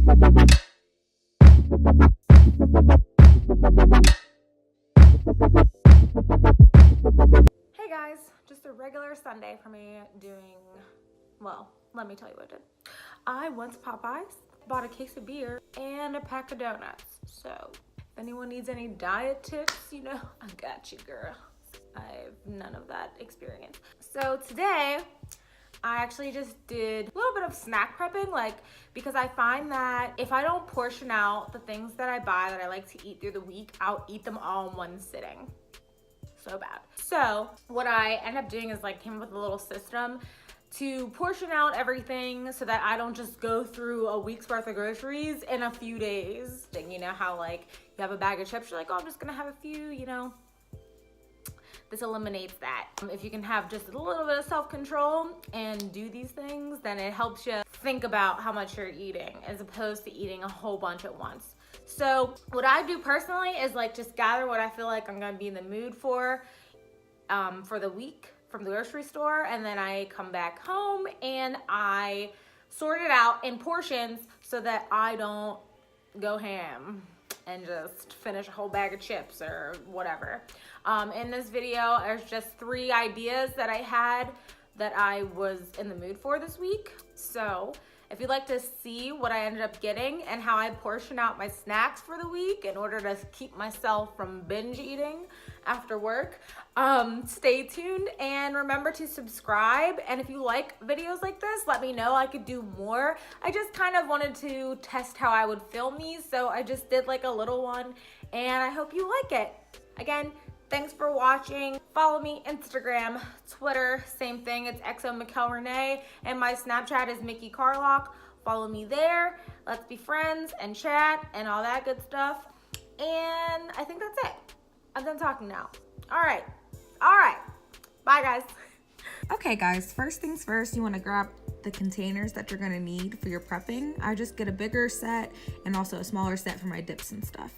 Hey guys, just a regular Sunday for me doing, well, let me tell you what I did. I went to Popeyes, bought a case of beer, and a pack of donuts. So, if anyone needs any diet tips, you know, I got you, girl. I have none of that experience. So today, I actually just did a little bit of snack prepping, like, because I find that if I don't portion out the things that I buy that I like to eat through the week, I'll eat them all in one sitting. So bad. So what I end up doing is like came up with a little system to portion out everything so that I don't just go through a week's worth of groceries in a few days. And you know how like you have a bag of chips, you're like, oh, I'm just gonna have a few, you know. This eliminates that. If you can have just a little bit of self-control and do these things, then it helps you think about how much you're eating as opposed to eating a whole bunch at once. So what I do personally is like just gather what I feel like I'm gonna be in the mood for the week from the grocery store, and then I come back home and I sort it out in portions so that I don't go ham and just finish a whole bag of chips or whatever. In this video, there's just 3 ideas that I had that I was in the mood for this week. So if you'd like to see what I ended up getting and how I portion out my snacks for the week in order to keep myself from binge eating after work, stay tuned and remember to subscribe. And if you like videos like this, let me know. I could do more. I just kind of wanted to test how I would film these, so I just did like a little one, and I hope you like it. Again, thanks for watching. Follow me Instagram, Twitter, same thing. It's XO Michal Renee, and my Snapchat is Mickey Carlock. Follow me there. Let's be friends and chat and all that good stuff. And I think that's it. I'm done talking now. All right. Bye, guys. Okay, guys, first things first, you want to grab the containers that you're going to need for your prepping. I just get a bigger set and also a smaller set for my dips and stuff.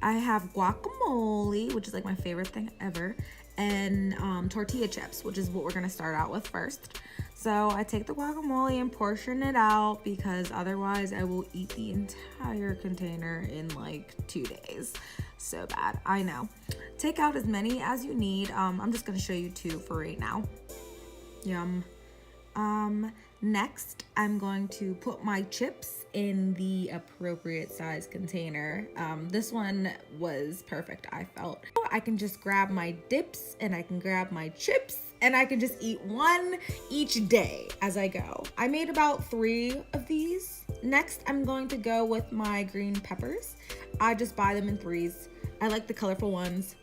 I have guacamole, which is like my favorite thing ever, and tortilla chips, which is what we're going to start out with first. So I take the guacamole and portion it out because otherwise I will eat the entire container in like 2 days. So bad, I know. Take out as many as you need. I'm just going to show you 2 for right now. Yum. Next, I'm going to put my chips in the appropriate size container. This one was perfect, I felt. I can just grab my dips and I can grab my chips and I can just eat one each day as I go. I made about 3 of these. Next, I'm going to go with my green peppers. I just buy them in 3s. I like the colorful ones.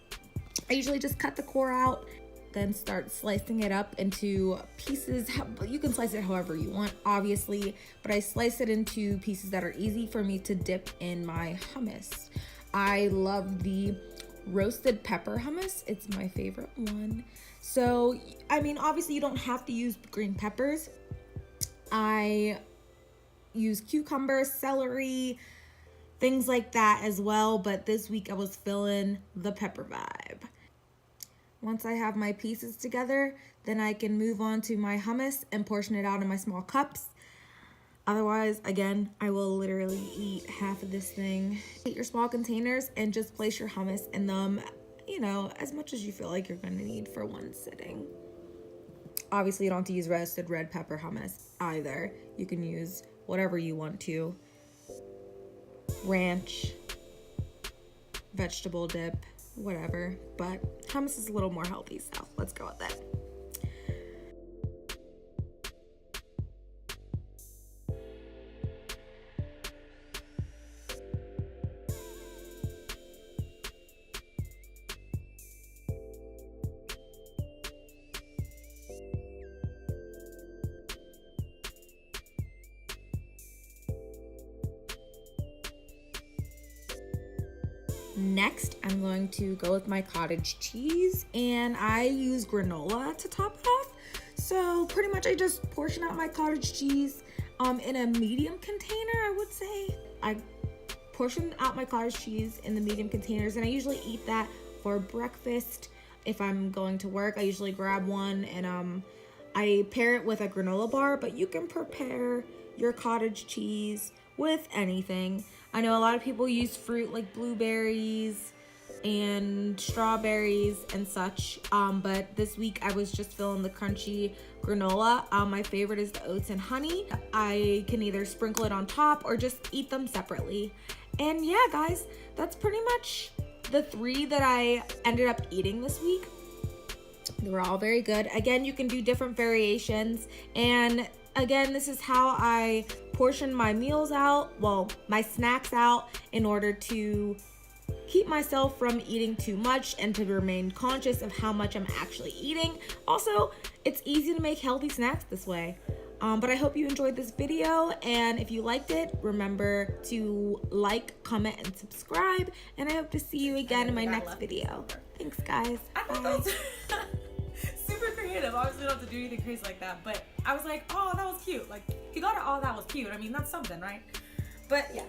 I usually just cut the core out, then start slicing it up into pieces. You can slice it however you want, obviously, but I slice it into pieces that are easy for me to dip in my hummus. I love the roasted pepper hummus. It's my favorite one. So, I mean, obviously you don't have to use green peppers. I use cucumbers, celery, things like that as well, but this week I was feeling the pepper vibe. Once I have my pieces together, then I can move on to my hummus and portion it out in my small cups. Otherwise, again, I will literally eat half of this thing. Get your small containers and just place your hummus in them, you know, as much as you feel like you're gonna need for one sitting. Obviously, you don't have to use roasted red pepper hummus either. You can use whatever you want to. Ranch, vegetable dip, whatever, but hummus is a little more healthy, so let's go with that. Next, I'm going to go with my cottage cheese, and I use granola to top it off. So pretty much I just portion out my cottage cheese in a medium container, I would say. I portion out my cottage cheese in the medium containers, and I usually eat that for breakfast. If I'm going to work, I usually grab one, and I pair it with a granola bar, but you can prepare your cottage cheese with anything. I know a lot of people use fruit like blueberries and strawberries and such, but this week I was just feeling the crunchy granola. My favorite is the oats and honey. I can either sprinkle it on top or just eat them separately. And yeah, guys, that's pretty much the 3 that I ended up eating this week. They were all very good. Again, you can do different variations, and again, this is how I portion my meals out, well, my snacks out, in order to keep myself from eating too much and to remain conscious of how much I'm actually eating. Also, it's easy to make healthy snacks this way. But I hope you enjoyed this video, and if you liked it, remember to like, comment, and subscribe, and I hope to see you again in my next video. Thanks, guys. I thought that was super creative. Obviously, don't have to do anything crazy like that, but I was like, oh, that was cute. Like, he got it, oh, that was cute. I mean, that's something, right? But yeah.